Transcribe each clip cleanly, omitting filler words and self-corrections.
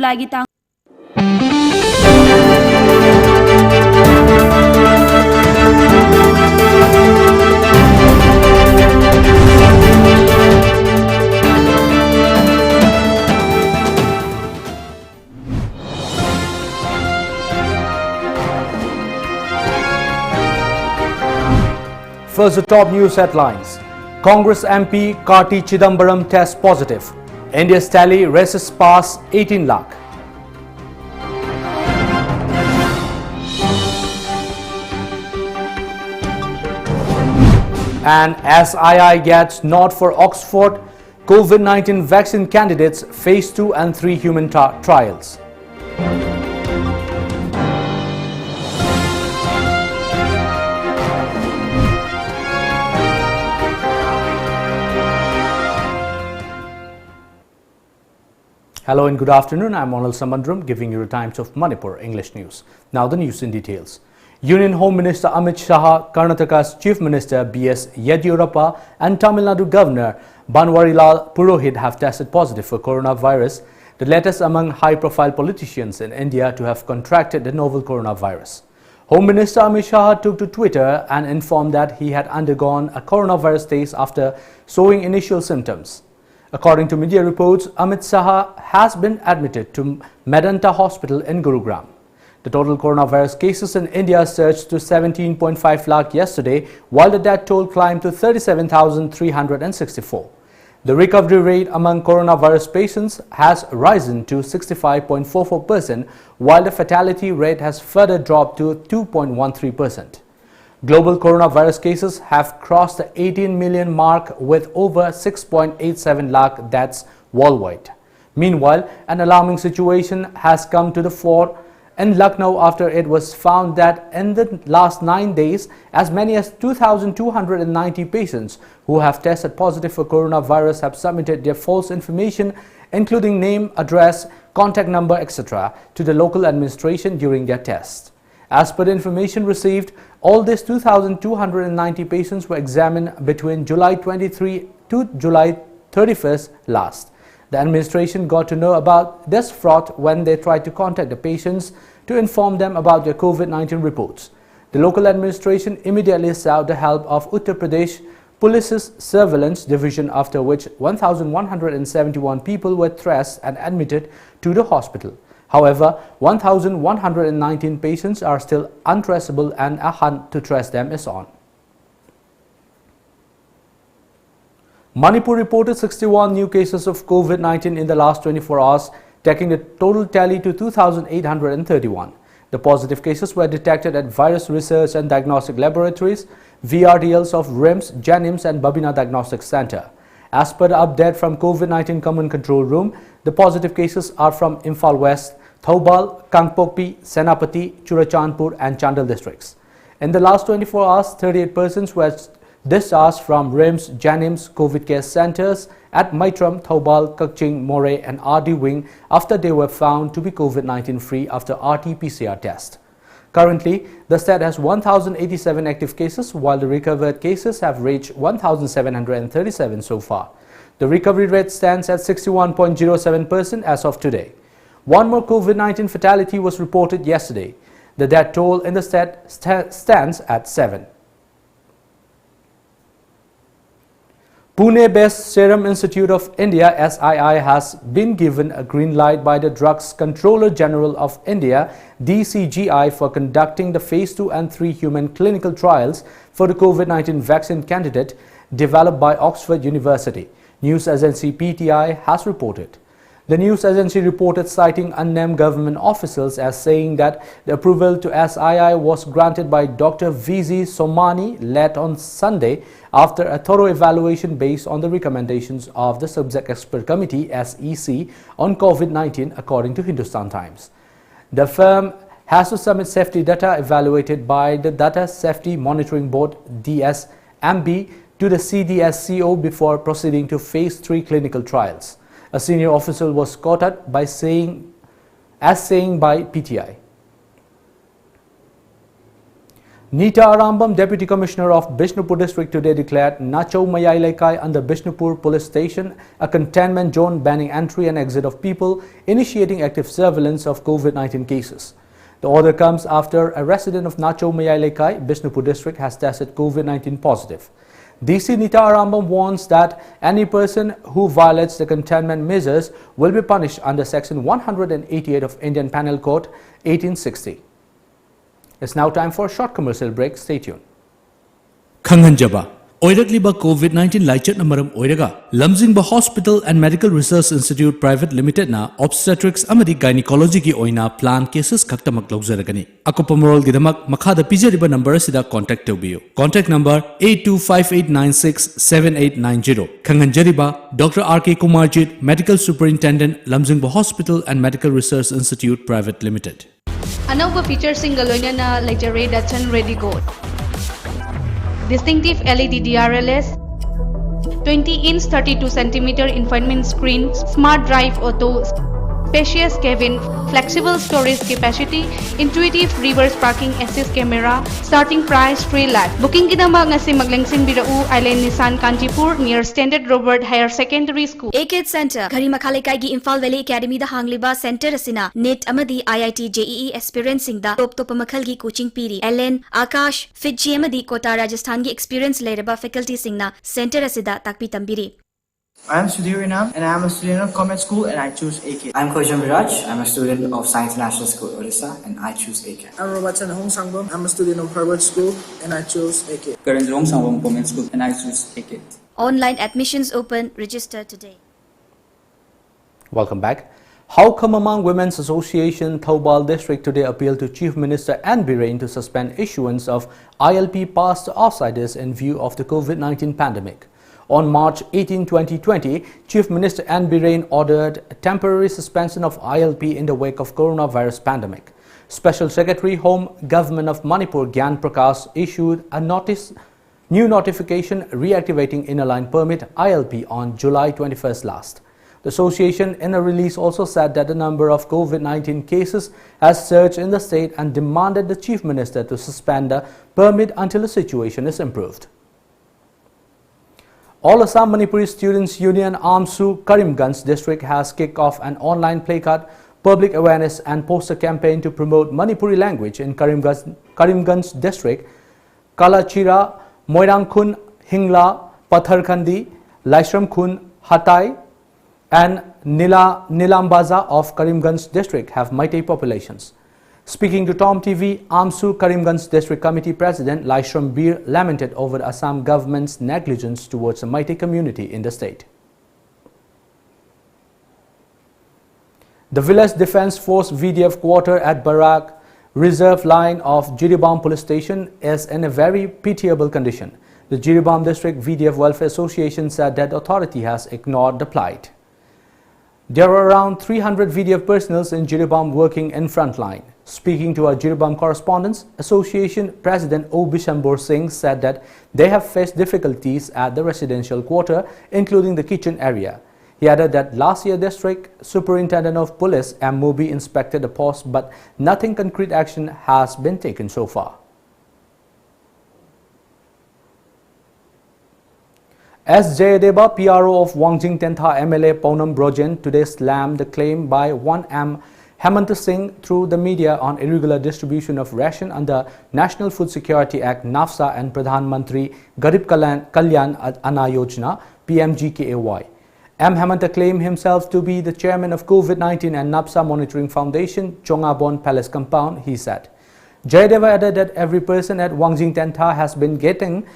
लागि ताङ First, the top news headlines. Congress MP Karti Chidambaram tests positive. India's tally races past 18 lakh. And SII gets nod for Oxford COVID-19 vaccine candidates phase 2 and 3 human trials. Hello and good afternoon. I'm ONEL Samandram giving you the Times of Manipur English News. Now the news in details. Union Home Minister Amit Shah, Karnataka's Chief Minister B.S. Yediyurappa and Tamil Nadu Governor Banwarilal Purohit have tested positive for coronavirus, the latest among high-profile politicians in India to have contracted the novel coronavirus. Home Minister Amit Shah took to Twitter and informed that he had undergone a coronavirus test after showing initial symptoms. According to media reports, Amit Shah has been admitted to Medanta Hospital in Gurugram. The total coronavirus cases in India surged to 17.5 lakh yesterday, while the death toll climbed to 37,364. The recovery rate among coronavirus patients has risen to 65.44%, while the fatality rate has further dropped to 2.13%. Global coronavirus cases have crossed the 18 million mark with over 6.87 lakh deaths worldwide. Meanwhile, an alarming situation has come to the fore in Lucknow after it was found that in the last 9 days, as many as 2,290 patients who have tested positive for coronavirus have submitted their false information, including name, address, contact number, etc., to the local administration during their tests. As per the information received, all these 2,290 patients were examined between July 23 to July 31st last. The administration got to know about this fraud when they tried to contact the patients to inform them about their COVID-19 reports. The local administration immediately sought the help of Uttar Pradesh Police's Surveillance Division, after which 1,171 people were traced and admitted to the hospital. However, 1,119 patients are still untraceable and a hunt to trace them is on. Manipur reported 61 new cases of COVID-19 in the last 24 hours, taking the total tally to 2,831. The positive cases were detected at Virus Research and Diagnostic Laboratories, VRDLs of RIMS, Janims and Babina Diagnostic Center. As per the update from COVID-19 Command Control Room, the positive cases are from Imphal West, Thoubal, Kangpokpi, Senapati, Churachandpur and Chandel districts. In the last 24 hours, 38 persons were discharged from RIMS, Janims, COVID care centers at Maitram, Thoubal, Kakching, More and RD Wing after they were found to be COVID-19 free after RT-PCR test. Currently, the state has 1,087 active cases, while the recovered cases have reached 1,737 so far. The recovery rate stands at 61.07% as of today. One more COVID-19 fatality was reported yesterday. The death toll in the state stands at 7. Pune-based Serum Institute of India (SII) has been given a green light by the Drugs Controller General of India (DCGI) for conducting the phase 2 and 3 human clinical trials for the COVID-19 vaccine candidate developed by Oxford University. News agency PTI has reported. The news agency reported citing unnamed government officials as saying that the approval to SII was granted by Dr. V.Z. Somani late on Sunday after a thorough evaluation based on the recommendations of the Subject Expert Committee (SEC) on COVID-19, according to Hindustan Times. The firm has to submit safety data evaluated by the Data Safety Monitoring Board (DSMB) to the CDSCO before proceeding to phase 3 clinical trials. A senior official was quoted by saying by PTI. Nita Arambam, Deputy Commissioner of Bishnupur District, today declared Nachau Mayai Laikai under Bishnupur Police Station a containment zone banning entry and exit of people, initiating active surveillance of COVID-19 cases. The order comes after a resident of Nachau Mayai Laikai, Bishnupur District, has tested COVID-19 positive. DC Nita Arambam warns that any person who violates the containment measures will be punished under Section 188 of Indian Penal Code 1860. It's now time for a short commercial break. Stay tuned. Khanganjaba Oirakliba COVID-19 Laichat Namaram Oiraga Lamjingba Hospital and Medical Research Institute Private Limited na Obstetrics Amadi Gynecology ki oina plan cases kaktamak lauzaragani. Akopamorol gidamak makhada pijariba number asida contact tawbiyo. Contact number 8258967890. Khanganjariba Dr. R.K. Kumarjit, Medical Superintendent, Lamjingba Hospital and Medical Research Institute Private Limited. Another feature single na Lecture Datsun Ready Gold. Distinctive LED DRLS, 20-inch 32cm infotainment screen, smart drive auto, spacious cabin, flexible storage capacity, intuitive reverse parking assist camera, starting price 3 lakh. Booking kinamag nga si Maglangsin Birau Island Nissan Kantipur near Standard Robert Higher Secondary School. AKID Center, Gari Makhalekay gi Imphal Valley Academy da hangliba center asina NET amadi IIT JEE experience singda top makal gi coaching piri. LN Akash Fitji amadi Kota Rajasthan gi experience leraba faculty singna center asida takpi tambiri. I am Sudhir Inam and I am a student of Commerce School and I choose AK. I am Kojam Viraj. I am a student of Science National School, Odisha, and I choose AK. I am Robertson Hong Sangbom. I am a student of Harvard School and I chose AK. Karan Hong Sangbom Women's School and I choose AK. Online admissions open. Register today. Welcome back. How come among Women's Association Thoubal District today appealed to Chief Minister Anne Birain to suspend issuance of ILP pass to outsiders in view of the COVID-19 pandemic. On March 18, 2020, Chief Minister Anne Birain ordered a temporary suspension of ILP in the wake of coronavirus pandemic. Special Secretary Home Government of Manipur Gyan Prakash issued a new notification reactivating inner line permit ILP on July 21st last. The association in a release also said that the number of COVID-19 cases has surged in the state and demanded the Chief Minister to suspend the permit until the situation is improved. All Assam Manipuri Students Union Amsu Karimganj district has kicked off an online placard, public awareness and poster campaign to promote Manipuri language in Karimganj district. Kalachira, Moirangkhun, Hingla, Patharkhandi, Laishramkhun, Hatai and Nilambaza of Karimganj district have Meitei populations. Speaking to Tom TV, Amsu Karimganj District Committee President Laishram Bir lamented over the Assam government's negligence towards the Meitei community in the state. The Village Defence Force VDF quarter at Barak Reserve line of Jiribam Police Station is in a very pitiable condition. The Jiribam District VDF Welfare Association said that the authority has ignored the plight. There are around 300 VDF personnel in Jiribam working in frontline. Speaking to our Jiribam correspondents, Association President O. Bishambor Singh said that they have faced difficulties at the residential quarter, including the kitchen area. He added that last year District Superintendent of Police M. Mobi inspected the post, but nothing concrete action has been taken so far. S. Jayadeva, PRO of Wangjing Tentha MLA Poonam Brojen, today slammed the claim by 1M Hemant Singh through the media on irregular distribution of ration under National Food Security Act NAFSA and Pradhan Mantri Garib Kalyan Anna Yojana PMGKAY. M. Hemant claimed himself to be the chairman of COVID-19 and NAFSA Monitoring Foundation, Chongabon Palace Compound, he said. Jayadeva added that every person at Wangjing Tentha has been getting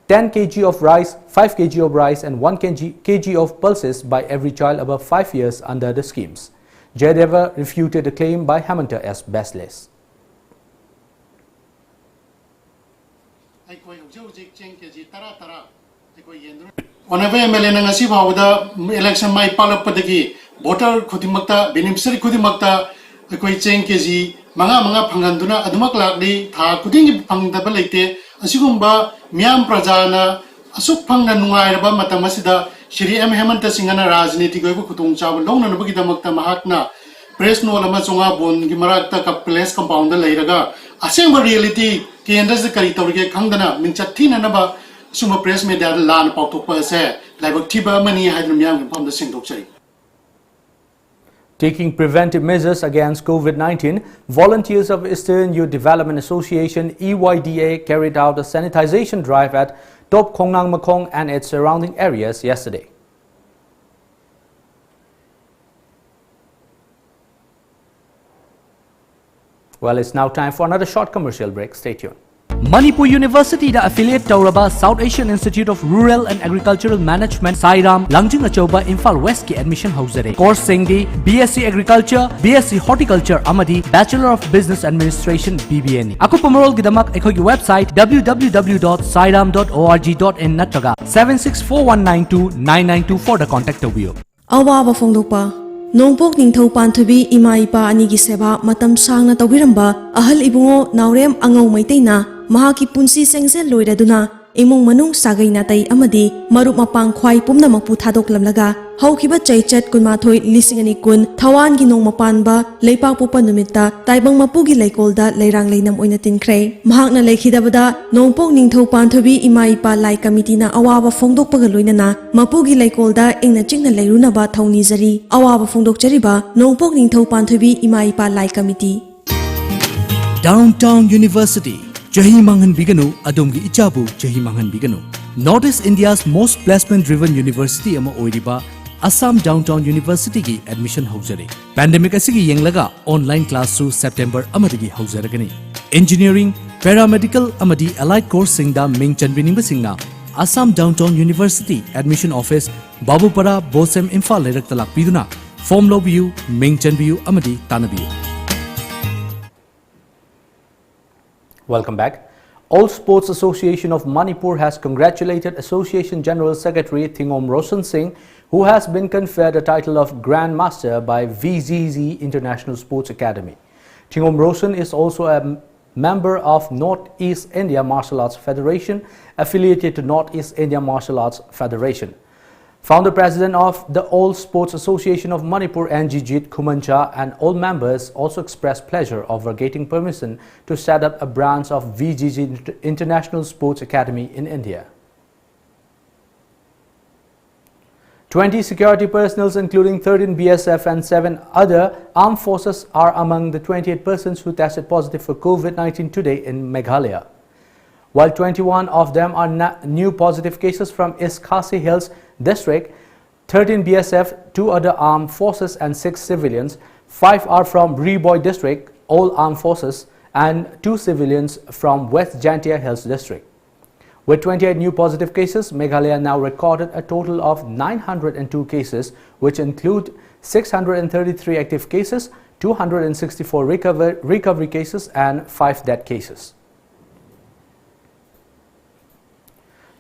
10 kg of rice, 5 kg of rice and 1 kg of pulses by every child above 5 years under the schemes. Jayadeva refuted the claim by Hemanta as baseless. Honorable MLA na ngasi bawda election mai palappadagi voter khudimmakta beneficiary khudimmakta akoi cheng keji manga phanganduna adumak lakdi tha kudingi phangdaba leite asigumba miyam prajana asuk phangna nungairaba matamasida Shri M. Hemanta Singhana Rajniti Goibu Kutung Chab Long Nabagi Damakta Mahakna press no lama chunga bon gi marakta ka place compound leiraga asengba reality kendra se kari tawrige khangdana min chathina na ba suma press media lan pautok pa se laibak thiba mani haidrum yang pham da singdok chari. Taking preventive measures against COVID-19, volunteers of Eastern Youth Development Association (EYDA) carried out a sanitization drive at Top Khongnang Makong and its surrounding areas yesterday. Well, it's now time for another short commercial break. Stay tuned. Manipur University da affiliate Tauraba South Asian Institute of Rural and Agricultural Management Serum Langjing Achoba Imphal West ki admission housere. Course singdi BSc Agriculture, BSc Horticulture amadi Bachelor of Business Administration BBN. Aku pamarol gidamak ekhogi website www.siram.org.in natraga 7641929924 da contact tabiyo. Awaba Fongdopa Nongpok Ningthau Panthubi Ima Ipa Anigi Seba Matam Sangna Tawiramba Ahal Ibungo Naurem Angau Maitena Mahaki Punsi Sengzel Loiraduna Imong Manung Sagay Natay Amadi Marup Mapang Khwai Pumna Makpu Thadok Lamlaga Haukiba Chaichat Kunmathoi Lisingani Kun Thawan Ginong Mapanba Leipak Pupa Numita Taibang Mapugi Laikolda Leirang Leinam Oinatin Kray Mahakna Lekhidabada Nongpok Ningthau Panthubi Ima Ipa Lai Committee na Awaba Fongdok Pagaloinana Mapugi Laikolda Ingna Chingna Leirunaba Thauni Zari Awaba Fongdok Chariba Nongpok Ningthau Panthubi Ima Ipa Lai Committee. Downtown University Chahi Mangan Biganu Adumgi Ichabu Chahi Mangan Biganu. Northeast India's most placement driven university ama oiriba Assam Downtown University ki admission housere. Pandemic asigi yenglaga online class su September amadigi houseragani. Engineering, paramedical amadi allied course singda ming chanbining singna Assam Downtown University admission office Babupara Bosem Imphal lerak talak piduna form lobiyu ming chanbiyu amadi tanabiyu. Welcome back. All Sports Association of Manipur has congratulated Association General Secretary Thingom Roshan Singh, who has been conferred the title of Grand Master by VZZ International Sports Academy. Thingom Roshan is also a member of Northeast India Martial Arts Federation, affiliated to Northeast India Martial Arts Federation. Founder President of the All Sports Association of Manipur, Njijit Kumancha, and all members also expressed pleasure over getting permission to set up a branch of VGG International Sports Academy in India. 20 security personnel, including 13 BSF and 7 other armed forces, are among the 28 persons who tested positive for COVID-19 today in Meghalaya. While 21 of them are new positive cases from East Khasi Hills district, 13 BSF, 2 other armed forces and 6 civilians, 5 are from Riboy district, all armed forces, and 2 civilians from West Jantia Hills district. With 28 new positive cases, Meghalaya now recorded a total of 902 cases, which include 633 active cases, 264 recovery cases, and 5 death cases.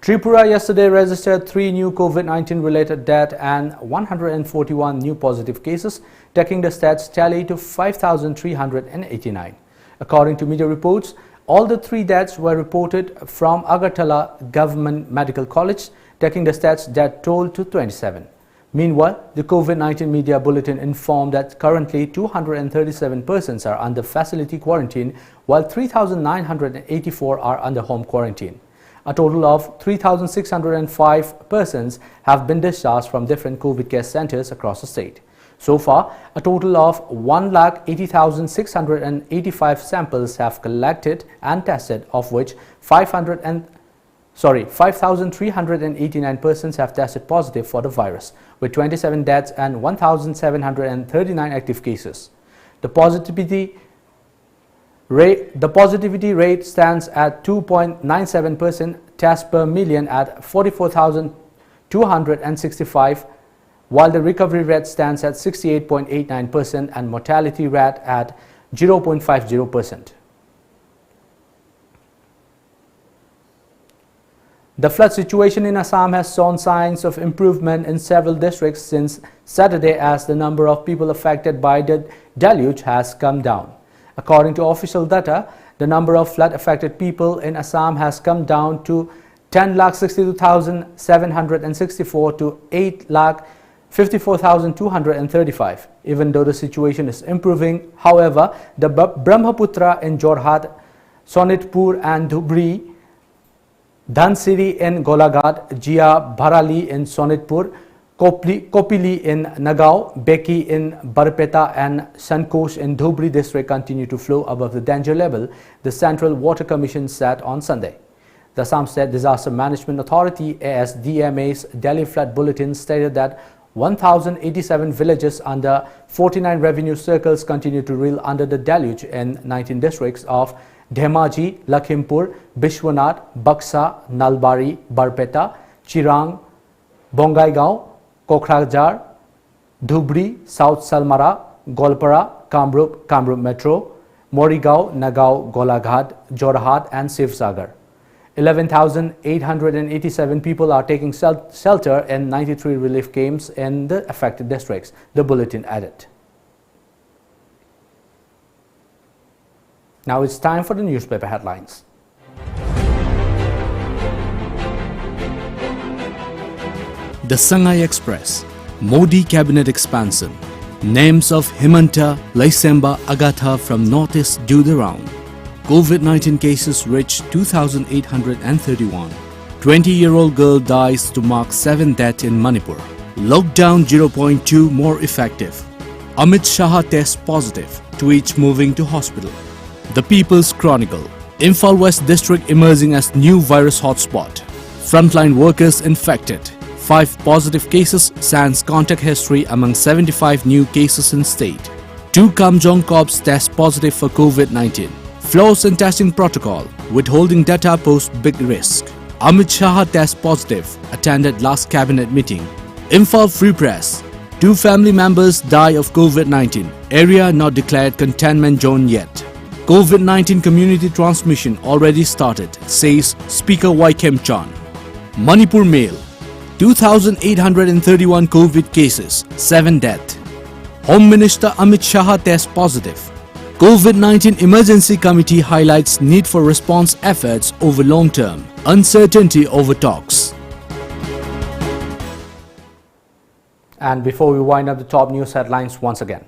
Tripura yesterday registered 3 new COVID-19 related deaths and 141 new positive cases, taking the stats tally to 5,389. According to media reports, all the 3 deaths were reported from Agartala Government Medical College, taking the stats death toll to 27. Meanwhile, the COVID-19 media bulletin informed that currently 237 persons are under facility quarantine, while 3,984 are under home quarantine. A total of 3,605 persons have been discharged from different COVID care centers across the state. So far, a total of 1,80,685 samples have collected and tested, of which 5,389 persons have tested positive for the virus, with 27 deaths and 1,739 active cases. The positivity rate stands at 2.97%, tests per million at 44,265, while the recovery rate stands at 68.89% and mortality rate at 0.50%. The flood situation in Assam has shown signs of improvement in several districts since Saturday, as the number of people affected by the deluge has come down. According to official data, the number of flood-affected people in Assam has come down to 10,62,764 to 54,235. Even though the situation is improving, however, the Brahmaputra in Jorhat, Sonitpur and Dhubri, Dhansiri in Golaghat, Jia Bharali in Sonitpur, Kopili in Nagaon, Beki in Barpeta and Sankosh in Dhubri district continue to flow above the danger level, the Central Water Commission said on Sunday. The Assam State Disaster Management Authority ASDMA's Delhi Flood Bulletin stated that 1,087 villages under 49 revenue circles continue to reel under the deluge in 19 districts of Dhemaji, Lakhimpur, Bishwanath, Baksa, Nalbari, Barpeta, Chirang, Bongaigaon, Kokrajhar, Dhubri, South Salmara, Golpara, Kamrup Metro, Morigao, Nagaon, Golaghat, Jorhat and Sivsagar. 11,887 people are taking shelter in 93 relief camps in the affected districts, the bulletin added. Now it's time for the newspaper headlines. The Sangai Express, Modi Cabinet Expansion, names of Himanta, Laisemba, Agatha from Northeast do the round. COVID-19 cases reach 2,831. 20-year-old girl dies to mark 7th death in Manipur. Lockdown 0.2 more effective. Amit Shah tests positive, tweets moving to hospital. The People's Chronicle, Imphal West District emerging as new virus hotspot. Frontline workers infected. 5 positive cases, sans contact history among 75 new cases in state. 2 Kamjong cops test positive for COVID-19. Flaws in testing protocol, withholding data pose big risk. Amit Shah test positive, attended last cabinet meeting. Imphal Free Press, 2 family members die of COVID-19, area not declared containment zone yet. COVID-19 community transmission already started, says Speaker Y. Kem Chan. Manipur Mail, 2,831 COVID cases, 7 death. Home Minister Amit Shah test positive. COVID-19 Emergency Committee highlights need for response efforts over long term, uncertainty over talks. And before we wind up the top news headlines once again.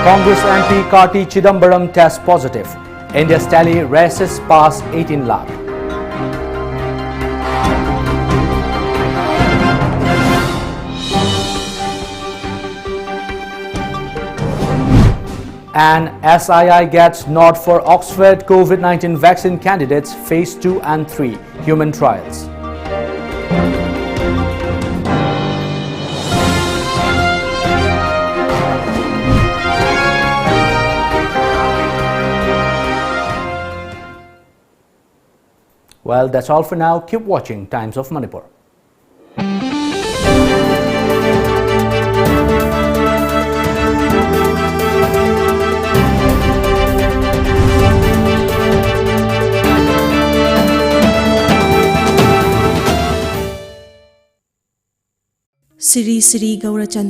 Congress MP Karti Chidambaram tests positive. India's tally races past 18 lakh. And SII gets nod for Oxford COVID-19 vaccine candidates phase 2 and 3 human trials. Well, that's all for now. Keep watching Times of Manipur. Siri Gaurachandra